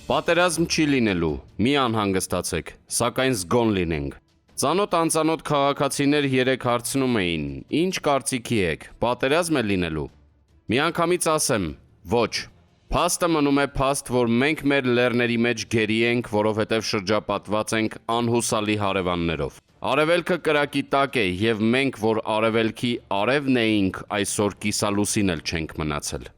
Պատերազմ չի լինելու, մի անհանգստացեք, սակայն զգոն լինենք։ Ծանոթ-անծանոթ քաղաքացիներ երեկ հարցնում էին, ինչ կարծիքի եք, պատերազմ է լինելու։ Միանգամից ասեմ, ոչ։ Փաստը մնում է փաստ, որ մենք մեր լեռների մեջ գերի ենք, որովհետև շրջապատված ենք անհուսալի հարևաններով։ Արևելքը կրակի տակ է և մենք, որ արևելքի արևն էինք, այսօր կիսալուսին էլ չենք մնացել։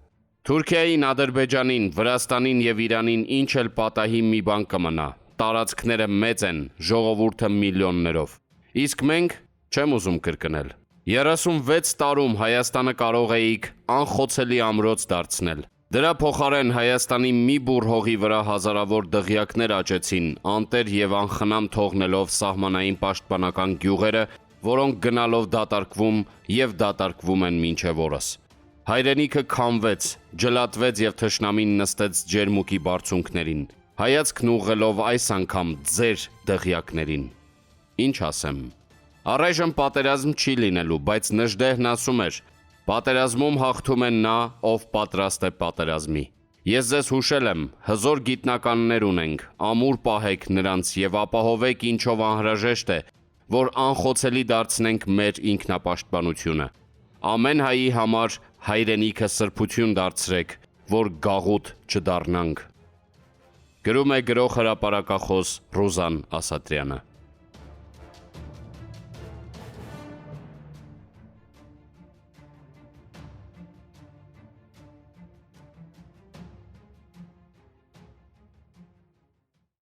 Թուրքիային, Ադրբեջանին, Վրաստանին և Իրանին ինչ էլ պատահի մի բան կմնա, տարածքները մեծ են, ժողովուրդը միլիոններով։ Իսկ մենք, չեմ ուզում կրկնել, 36 տարում Հայաստանը կարող էիք անխոցելի ամրոց դարձնել։ Դրա փոխարեն Հայաստանի մի բուռ հողի վրա հազարավոր դղյակներ աճեցին, անտեր և անխնամ թողնելով սահմանային պաշտպանական գյուղերը, որոնք գնալով դատարկվում և դատարկվում են մինչև օրս։ Հայրենիքը քամվեց, ջլատվեց և թշնամին նստեց ջերմուկի բարձունքներին, հայացքն ուղղելով այս անգամ ձեր դղյակներին։ Ինչ ասեմ։ Առայժմ պատերազմ չի լինելու, բայց Նժդեհն ասում էր. պատերազմում հաղթում է նա, ով պատրաստ է պատերազմի։ Ես ձեզ հուշել եմ, հզոր գիտնականներ ունենք, ամուր պահեք նրանց և ապահովեք ինչով անհրաժեշտ է, որ անխոցելի դարձնենք մեր ինքնապաշտպանությունը։ Ամեն հայի համար հայրենիքը սրբություն դարձրեք, որ գաղութ չդառնանք։ Գրում է գրող հրապարակախոս Ռուզան Ասատրյանը։